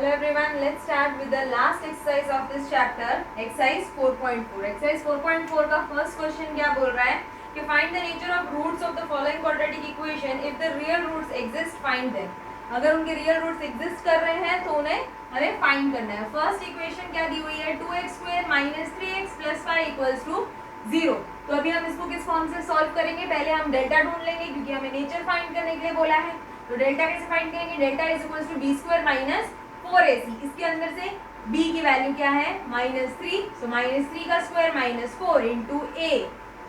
Hello everyone, let's start with the last exercise of this chapter, exercise 4.4. Exercise 4.4 का first question क्या बोल रहा है कि find the nature of roots of the following quadratic equation. If the real roots exist, find them. अगर उनके real roots exist कर रहे हैं तो उन्हें हमें फाइंड करना है. फर्स्ट इक्वेशन क्या दी हुई है, 2x² minus 3x plus 5 equals to 0. तो अभी हम इसको किस फॉर्म से सॉल्व करेंगे, पहले हम डेल्टा ढूंढ लेंगे क्योंकि हमें नेचर फाइंड करने के लिए बोला है. तो डेल्टा कैसे फाइंड करेंगे, delta is equals to b² minus 4ac. इसके अंदर से b की वैल्यू क्या है, -3. सो -3 का square -4 into a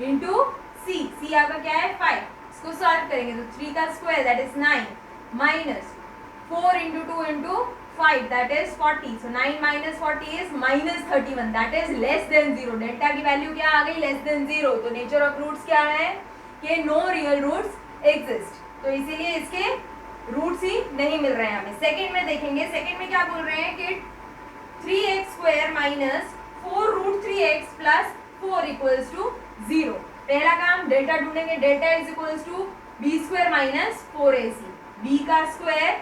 into c आपका क्या है 5. इसको सॉल्व करेंगे तो 3 का square that is 9 minus 4 into 2 into 5 that is 40. So 9 minus 40 is -31 that is less than 0. Delta की वैल्यू क्या आ गई, लेस देन 0. तो नेचर ऑफ रूट्स क्या है कि नो रियल रूट्स एग्जिस्ट. तो इसीलिए इसके रूट्स ही नहीं मिल रहे हैं हमें. सेकंड में देखेंगे, सेकंड में क्या बोल रहे हैं कि 3x² minus 4√3x plus 4 equals to 0. पहला काम डेल्टा ढूंढेंगे. Delta is equals to b² minus 4ac. b का स्क्वायर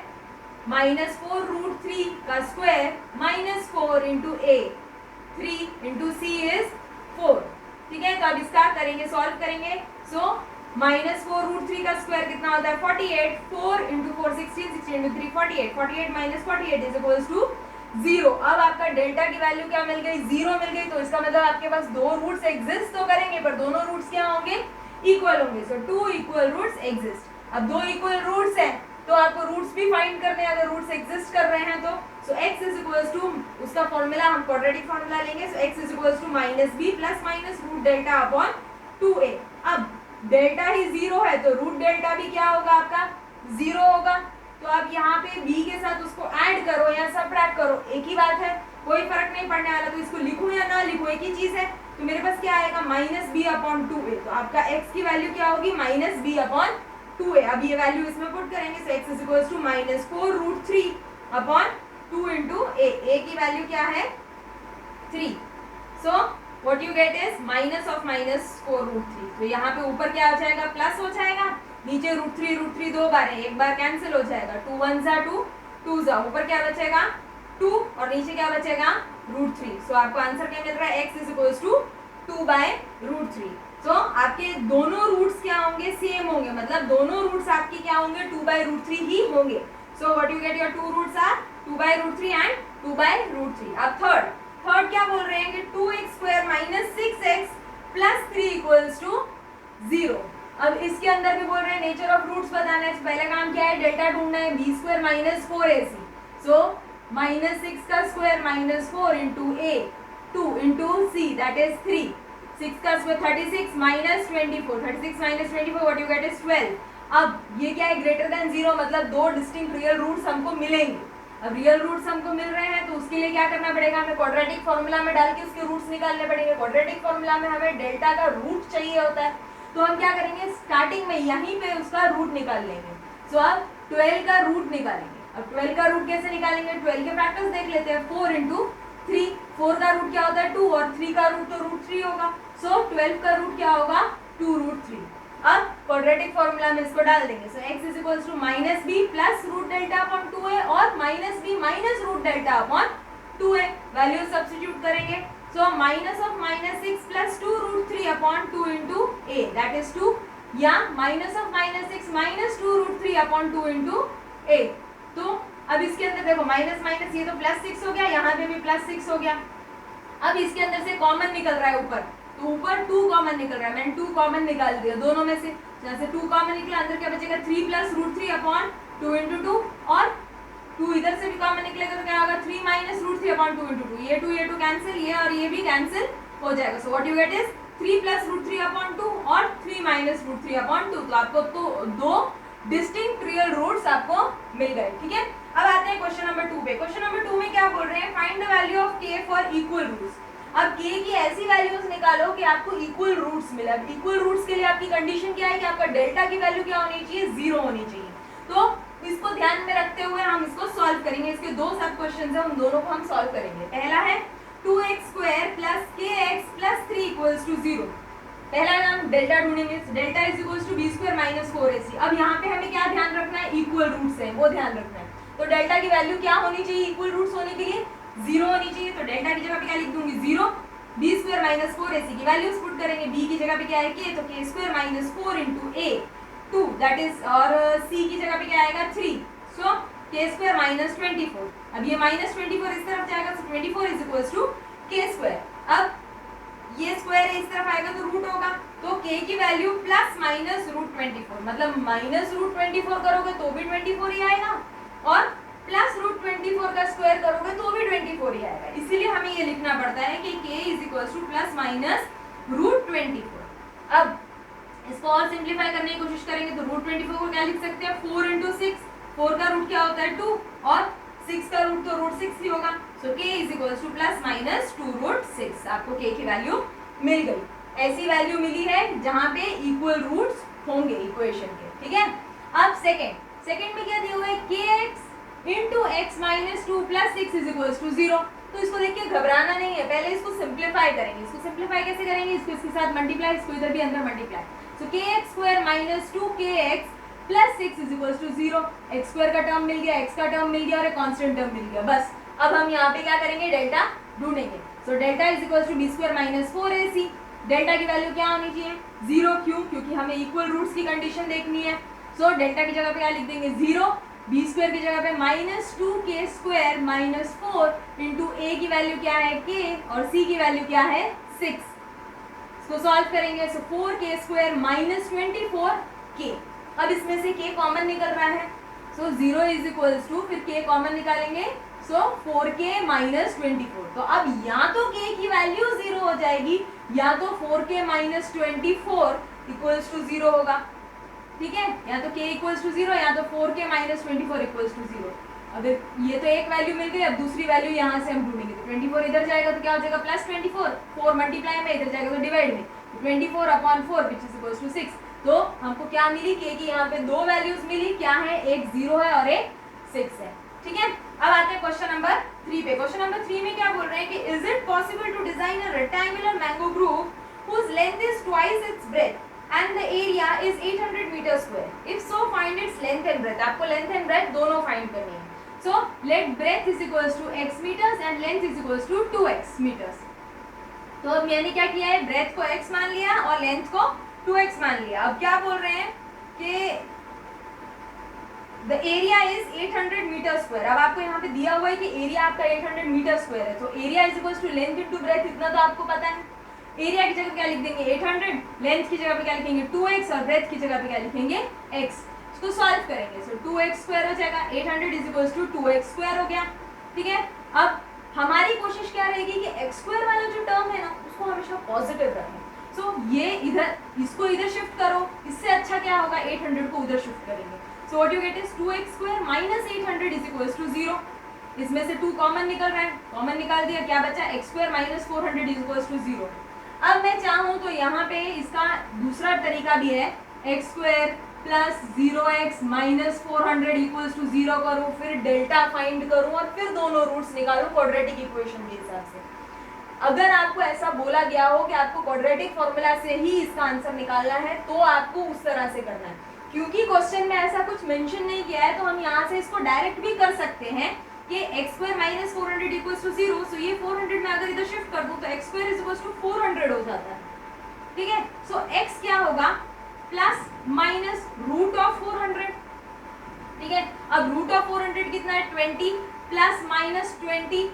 माइनस 4√3 का square minus 4 into a 3 into c is 4. ठीक है, तो अब इसका करेंगे, सॉल्व करेंगे. सो माइनस 4√3 का स्क्वायर कितना होता है 48. 4 into 4 16, 16 into 3 48. 48 minus 48 is equals to 0. अब आपका डेल्टा की वैल्यू क्या मिल गई, 0 मिल गई. तो इसका मतलब आपके पास दो रूट्स एग्जिस्ट तो करेंगे पर दोनों रूट्स क्या होंगे, इक्वल होंगे. सो 2 इक्वल रूट्स एग्जिस्ट. अब दो इक्वल रूट्स हैं तो आपको रूट्स भी फाइंड करने हैं अगर रूट्स एग्जिस्ट कर रहे हैं तो. So x is equals to, उसका फॉर्मूला हम क्वाड्रेटिक फॉर्मूला लेंगे. So x is equals to -b plus minus root delta upon 2a. अब डेल्टा ही 0 है तो रूट डेल्टा भी क्या होगा आपका 0 होगा. तो आप यहाँ पे b के साथ उसको ऐड करो या सबट्रैक्ट करो, एक ही बात है, कोई फर्क नहीं पड़ने वाला. तो इसको लिखूं या ना लिखूं एक ही चीज है. तो मेरे पास क्या आएगा -b अपॉन 2a. तो आपका x की वैल्यू क्या होगी -b अपॉन 2a. अब ये वैल्यू इसमें पुट करेंगे. So x is equals to -4√3 upon 2 into a की वैल्यू क्या है 3. So what you get is minus of -4√3. तो यहाँ पे ऊपर क्या हो जाएगा, प्लस हो जाएगा. नीचे √3 दो बार है, एक बार कैंसिल हो जाएगा. 2 1 जा 2 2 जा, ऊपर क्या बचेगा 2 और नीचे क्या बचेगा √3. सो आपको आंसर क्या मिल रहा है, x इज इक्वल्स टू 2/√3. सो आपके दोनों रूट्स क्या होंगे, सेम होंगे. मतलब दोनों रूट्स आपकी क्या होंगे 2/√3 ही होंगे. So what you get, your two roots are 2/√3 and 2/√3. अब थर्ड क्या बोल रहे हैं कि 2x² minus 6x plus 3 equals to 0. अब इसके अंदर भी बोल रहे हैं नेचर ऑफ रूट्स बताना है. पहला काम क्या है, डेल्टा ढूंढना है. b² minus 4ac. सो -6 का square minus 4 into a 2 into c that is 3. 6 का square 36 minus 24. 36 minus 24 what you get is 12. अब ये क्या है, ग्रेटर देन 0, मतलब दो डिस्टिंक्ट रियल रूट्स हमको मिलेंगे. अब रियल रूट्स हमको मिल रहे हैं तो उसके लिए क्या करना पड़ेगा, हमें क्वाड्रेटिक फॉर्मूला में डाल के उसके रूट्स निकालने पड़ेंगे. क्वाड्रेटिक फॉर्मूला में हमें डेल्टा का रूट चाहिए होता है. तो हम क्या करेंगे, स्टार्टिंग में यहीं पे उसका रूट निकाल लेंगे. सो अब 12 का रूट निकालेंगे. अब 12 का रूट कैसे निकालेंगे, 12 के फैक्टर्स देख लेते हैं. 4 इंटू 3. 4 का रूट क्या होता है 2 और 3 का रूट तो √3 होगा. सो 12 का रूट क्या होगा 2√3. अब क्वाड्रेटिक फॉर्मूला में इसको डाल देंगे. So x is equals to -b plus root delta upon 2a और -b minus root delta upon 2a. Value substitute करेंगे. So minus of -6 plus 2√3 upon 2 into a that is 2, या minus of -6 minus 2√3 upon 2 into a. तो अब इसके अंदर देखो minus minus, ये तो +6 हो गया, यहाँ पे भी +6 हो गया. अब इसके अंदर से कॉमन निकल रहा है ऊपर, तो ऊपर 2 कॉमन निकल रहा है. मैंने 2 कॉमन निकाल दिया दोनों में से. जहाँ से 2 कॉमन निकला, अंदर क्या बचेगा 3 प्लस √3 अपॉन 2 इंटू 2 और 2 इधर से भी कॉमन निकलेगा तो क्या होगा 3 माइनस √3 अपॉन 2 इंटू 2. ये 2 कैंसिल, ये और ये भी कैंसिल हो जाएगा. So what you get is 3 plus √3 upon 2 और 3 माइनस √3 अपॉन 2. तो आपको तो दो डिस्टिंक्ट रियल रूट्स आपको मिल गए. ठीक है, अब आते हैं क्वेश्चन नंबर 2 पे. क्वेश्चन नंबर 2 में क्या बोल रहे हैं, find the value of k for equal roots. अब k की ऐसी वैल्यूज निकालो कि आपको इक्वल रूट्स मिले. अब इक्वल रूट्स के लिए आपकी कंडीशन क्या है कि आपका डेल्टा की वैल्यू क्या होनी चाहिए 0 होनी चाहिए. तो इसको ध्यान में रखते हुए हम इसको सॉल्व करेंगे. इसके दो सब क्वेश्चन है, उन दोनों को हम सॉल्व करेंगे. पहला है 2x² plus kx plus 3 equals to 0. पहला हम डेल्टा ढूंढेंगे. Delta is equals to b² minus 4ac. अब यहाँ पे हमें क्या ध्यान रखना है, इक्वल रूट्स है वो ध्यान रखना है. तो डेल्टा की वैल्यू क्या होनी चाहिए, इक्वल रूट्स 0 होनी चाहिए, तो डेल्टा की जगह पे क्या लिख दूंगी 0, बी स्क्वायर माइनस 4ac की वैल्यूज पुट करेंगे, b की जगह पे क्या है k, तो k square minus 4 into a 2 that is, और c की जगह पे क्या आएगा 3, सो k स्क्वायर माइनस 24। अब ये माइनस 24 इस तरफ जाएगा, so 24 is equals to k square. अब ये स्क्वायर इस तरफ आएगा तो रूट होगा, तो k की वैल्यू प्लस माइनस रूट 24, मतलब माइनस रूट 24 करोगे तो भी 24 ही आएगा, और प्लस रूट 24 का स्क्वायर करोगे तो भी 24 ही आएगा। इसीलिए हमें ये लिखना पड़ता है कि k is equals to plus minus root 24। अब इसको और सिंप्लीफाई करने की कोशिश करेंगे तो रूट 24 को क्या लिख सकते हैं 4 इंटू 6, 4 का रूट क्या होता है 2, और 6 का रूट तो रूट 6 ही होगा, so k is equals to plus minus 2 root 6। आपको k की वैल्यू मिल गई। ऐसी वैल्यू मिली है जहां पे इक्वल रूट्स होंगे इक्वेशन के, ठीक है। अब सेकंड में क्या दिया हुआ है kx into x minus 2 plus 6 is equals to 0। तो इसको देख के घबराना नहीं है, पहले इसको सिंप्लीफाई करेंगे। इसको सिंप्लीफाई कैसे करेंगे, इसको इसके साथ मल्टीप्लाई, इसको इधर भी अंदर multiply, so kx square minus 2kx plus 6 is equals to 0। X square का टर्म मिल गया, एक्स का टर्म मिल गया और एक कांस्टेंट टर्म मिल गया। बस अब हम यहाँ पे क्या करेंगे, डेल्टा ढूंढेंगे। So delta is equals to b square minus 4ac। Delta की वैल्यू क्या होनी चाहिए 0, क्यों, क्योंकि हमें इक्वल रूट्स की कंडीशन देखनी है। सो डेल्टा की जगह पे क्या लिख देंगे 0, बी स्क्वायर की जगह पे minus 2k square minus 4 into A की वैल्यू क्या है k, और c की वैल्यू क्या है 6। इसको सॉल्व करेंगे, सो 4k स्क्वायर माइनस 24k। अब इसमें से k कॉमन निकल रहा है, सो 0 इज इक्वल्स टू, फिर k कॉमन निकालेंगे, सो 4k माइनस 24। तो अब या तो k की वैल्यू 0 हो जाएगी, या तो 4k माइनस 24 इक्वल्स टू 0 होगा, ठीक है। या तो k इक्वल्स टू 0, या तो 4k माइनस 24 इक्वल्स टू 0। अब ये तो एक वैल्यू मिल गई, अब दूसरी वैल्यू यहाँ से हम ढूंढेंगे, तो 24 इधर जाएगा तो क्या हो जाएगा प्लस 24, 4 मल्टीप्लाई में, इधर जाएगा तो डिवाइड में, 24 upon 4 which is equals to 6। तो हमको क्या मिली, k की यहाँ पे दो वैल्यूज मिली, क्या है, एक 0 है और एक 6 है, ठीक है। अब आते हैं क्वेश्चन नंबर 3 पे। क्वेश्चन नंबर 3 में क्या बोल रहे हैं कि is it possible to design a rectangular mango grove whose length is twice its breadth and the area is 800 meter square. If so, find its length and breadth. आपको length and breadth दोनों find करनी है। So let breadth is equals to x meters and length is equals to 2x meters. तो अब मैंने क्या किया है, breadth को x मान लिया और length को 2x मान लिया। अब क्या बोल रहे हैं कि the area is 800 meter square। अब आपको यहाँ पे दिया हुआ है कि एरिया आपका 800 मीटर स्क्वायर है, तो area is equals to length into breadth, इतना तो आपको पता है। एरिया की जगह क्या लिख देंगे 800, लेंथ की जगह पे क्या लिखेंगे 2x, और ब्रेथ की जगह पे क्या लिखेंगे x। इसको सॉल्व करेंगे, सो 2x स्क्वायर हो जाएगा, 800 is equals to 2x square हो गया, ठीक है। अब हमारी कोशिश क्या रहेगी कि x स्क्वायर वाला जो टर्म है ना उसको हमेशा पॉजिटिव रखें। सो ये इधर, इसको इधर शिफ्ट करो, इससे अच्छा क्या होगा 800 को उधर शिफ्ट करेंगे। So what you get is 2x square minus 800 is equals to 0। इसमें से 2 कॉमन निकल रहा है, कॉमन निकाल दिया, क्या बचा x square minus 400 is equals to 0। अब मैं चाहूँ तो यहाँ पे इसका दूसरा तरीका भी है, x square plus 0x minus 400 equals to 0 करूँ, फिर डेल्टा फाइंड करूँ और फिर दोनों रूट्स निकालूँ क्वाड्रेटिक इक्वेशन के हिसाब से। अगर आपको ऐसा बोला गया हो कि आपको क्वाड्रेटिक फॉर्मूला से ही इसका आंसर निकालना है तो आपको उस तरह से करना है। क्योंकि क्वेश्चन में ऐसा कुछ मेंशन नहीं किया है तो हम यहाँ से इसको डायरेक्ट भी कर सकते हैं कि x square minus 400 equals to 0। So ये 400 में अगर इधर शिफ्ट कर दूं तो x square is equals to 400 हो जाता है, ठीक है। सो एक्स क्या होगा प्लस माइनस रूट ऑफ 400, ठीक है। अब रूट ऑफ 400 कितना है 20, प्लस माइनस 20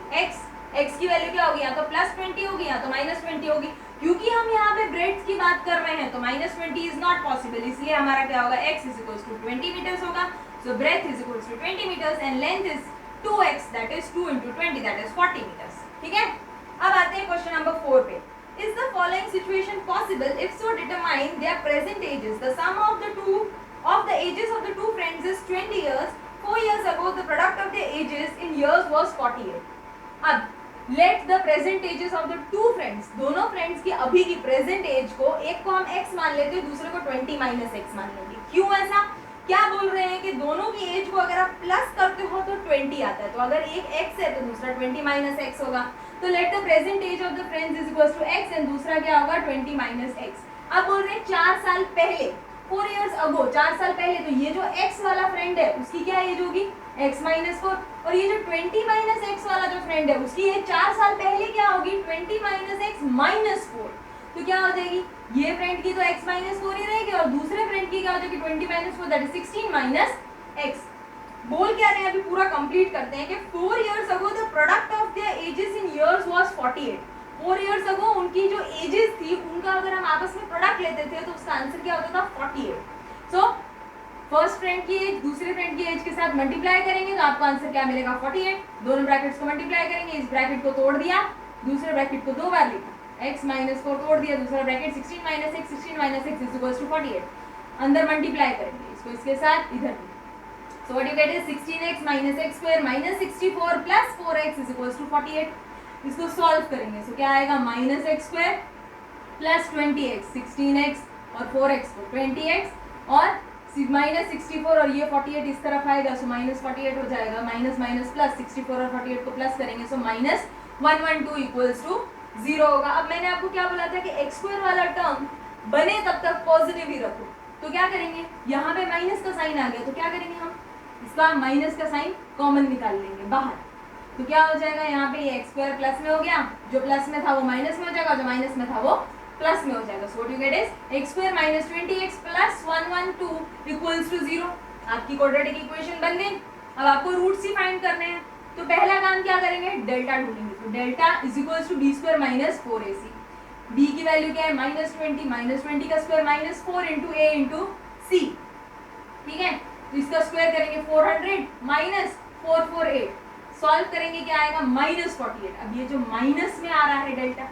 एक्स की वैल्यू क्या होगी, या तो प्लस 20 होगी या तो माइनस 20 होगी। क्योंकि हम यहाँ पे ब्रेड्थ की बात कर रहे हैं तो माइनस 20 इज नॉट पॉसिबल, इसलिए हमारा क्या होगा x is equals to 20 metres होगा। So breadth is equals to 20 metres and length is 2x that is 2 into 20 that is 40 metres, ठीक है। अब आते हैं क्वेश्चन नंबर 4 पे। Is the following situation possible, if so determine their present ages, the sum of the ages of the two friends is 20 years, 4 years ago the product of their ages in years was 48। अब late the present ages of the two friends, दोनों friends की अभी की present as को, एक को हम x मान लेते हैं दूसरे को 20 माइनस x मान लेंगे। क्यों ऐसा, क्या बोल रहे हैं कि दोनों की एज को अगर आप प्लस करते हो तो 20 आता है, तो अगर एक x है तो दूसरा 20 माइनस x होगा। तो let the present age of the friends is equals to x and दूसरा क्या होगा 20 माइनस x। अब बोल रहे हैं 4 साल पहले, 4 years ago, 4 साल पहले, तो ये जो x वाला फ्रेंड है उसकी क्या एज होगी x माइनस 4। और ये जो 20 माइनस एक्स वाला जो फ्रेंड है उसकी एज 4 साल पहले क्या होगी, 20 माइनस एक्स माइनस 4। तो क्या हो जाएगी, ये फ्रेंड की तो x माइनस 4 ही रहेगी और दूसरे फ्रेंड की क्या हो जाएगी 20 minus 4 that is 16 minus x. बोल क्या रहे हैं, अभी पूरा कंप्लीट करते हैं कि 4 years ago the product of their ages in years was 48। 4 years ago उनकी जो एजेस थी उनका अगर हम आपस में प्रोडक्ट लेते थे तो उसका आंसर क्या होता था 48। सो फर्स्ट फ्रेंड की एज दूसरे फ्रेंड की एज के साथ मल्टीप्लाई करेंगे तो आपको आंसर क्या मिलेगा 48। दोनों ब्रैकेट्स को मल्टीप्लाई करेंगे, इस ब्रैकेट को तोड़ दिया, दूसरे ब्रैकेट को 2 बार लिखा, x माइनस 4 तोड़ दिया, दूसरा bracket 16 minus x, 16 minus x is equals to 48। अंदर मल्टीप्लाई करेंगे इसको इसके साथ, इधर भी। So what you get is 16x minus x square minus 64 plus 4x is equals to 48। इसको सॉल्व करेंगे तो क्या आएगा, minus x square plus 20x 16x और 4x को 20x और माइनस 64 और ये 48 इस तरफ आएगा, सो माइनस 48 हो जाएगा, माइनस माइनस प्लस 64 और 48 को प्लस करेंगे सो माइनस 112 इक्वल्स टू 0 होगा। अब मैंने आपको क्या बोला था कि x स्क्वायर वाला टर्म बने तब तक पॉजिटिव ही रखो, तो क्या करेंगे, यहाँ पे माइनस का साइन आ गया तो क्या करेंगे हम, इसका माइनस का साइन कॉमन निकाल लेंगे बाहर, तो क्या हो जाएगा, यहाँ पे ये एक्स स्क्वायर प्लस में हो गया, जो प्लस में था वो माइनस में हो जाएगा, जो माइनस में था वो प्लस में हो जाएगा। So what you get is x square minus 20x plus 112 equals to 0। आपकी क्वाड्रेटिक इक्वेशन बन गई। अब आपको रूट्स ही फाइंड करने हैं, तो पहला काम क्या करेंगे, डेल्टा ढूंढेंगे। तो delta is equals to b square minus 4ac। B की वैल्यू क्या है, माइनस 20, माइनस 20 का square minus 4 into a into c, ठीक है। तो इसका स्क्वायर करेंगे 400 माइनस 448, सॉल्व करेंगे क्या आएगा, माइनस 48। अब ये जो माइनस में आ रहा है डेल्टा,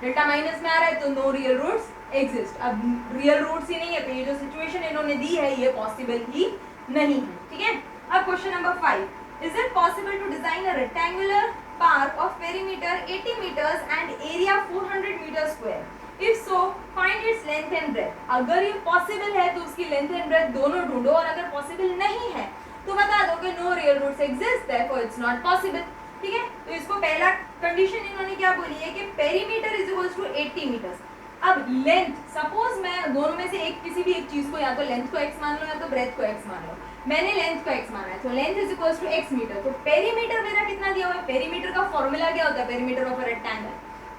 डेल्टा माइनस में आ रहा है तो नो रियल रूट्स एग्जिस्ट। अब रियल रूट्स ही नहीं है तो ये जो सिचुएशन इन्होंने दी है ये पॉसिबल ही नहीं है, ठीक है। अब question number 5, is it possible to design a rectangular park of perimeter 80 meters and area 400 meter square? If so, find its length and breadth। अगर ये पॉसिबल है तो उसकी लेंथ एंड ब्रेथ दोनों ढूंढो, और अगर पॉसिबल नहीं है तो बता दो कि no real roots exist therefore it's not possible, ठीक है। तो इसको पहला कंडीशन इन्होंने क्या बोली है कि perimeter is equals to 80 meters. अब लेंथ, सपोज मैं दोनों में से एक किसी भी एक चीज को या तो लेंथ को x मान लो या तो ब्रेथ को x मान लो, मैंने लेंथ को x माना है तो length is equals to x meter. तो पेरीमीटर मेरा कितना दिया हुआ है, पेरीमीटर का फॉर्मूला क्या होता है, पेरीमीटर ऑफ अ रेक्टेंगल,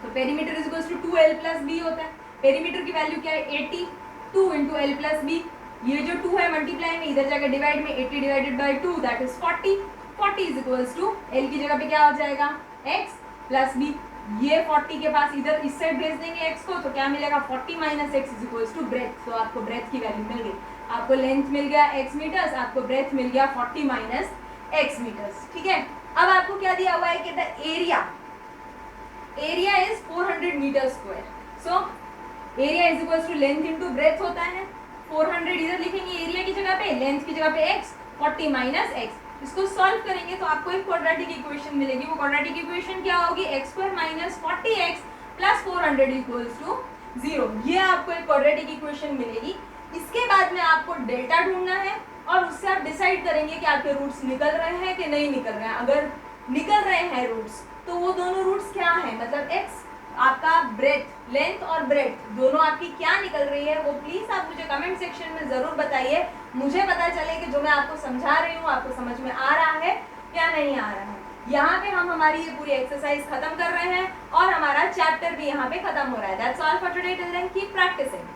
तो perimeter is equals to 2l plus b होता है। पेरीमीटर की वैल्यू क्या है 80, 2 इंटू एल प्लस बी, ये जो 2 है मल्टीप्लाई में इधर जाकर डिवाइड में 80 divided by 2 that is 40। 40 is equals to l की जगह पे क्या हो जाएगा x प्लस b, ये 40 के पास इधर इस साइड भेज देंगे x को तो क्या मिलेगा 40 minus x is equals to breadth. तो आपको ब्रेथ की वैल्यू मिल गई, आपको लेंथ मिल गया x मीटर्स, आपको ब्रेथ मिल गया 40 माइनस x मीटर्स, ठीक है। अब आपको क्या दिया हुआ है कि the area is 400 meter square. So area is equals to length into breadth होता है, 400 इधर लिखेंगे एरिया की जगह पे, लेंथ की जगह पे x, 40 माइनस एक्स। इसको सॉल्व करेंगे तो आपको एक क्वाड्रेटिक इक्वेशन मिलेगी। वो क्वाड्रेटिक इक्वेशन क्या होगी, x square minus 40x plus 400 equals to 0। ये आपको एक क्वाड्रेटिक इक्वेशन मिलेगी। इसके बाद में आपको डेल्टा ढूंढना है और उससे आप डिसाइड करेंगे कि आपके रूट्स निकल रहे हैं कि नहीं निकल रहे हैं। अगर निकल रहे हैं रूट्स तो वो दोनों रूट्स क्या है, मतलब x आपका ब्रेथ, लेंथ और ब्रेथ दोनों आपकी क्या निकल रही है, वो प्लीज आप मुझे कमेंट सेक्शन में जरूर बताइए, मुझे पता चले कि जो मैं आपको समझा रही हूँ आपको समझ में आ रहा है या नहीं आ रहा है। यहाँ पे हम हमारी ये पूरी एक्सरसाइज खत्म कर रहे हैं और हमारा चैप्टर भी यहाँ पे खत्म हो रहा है। That's all for today, till then keep practising.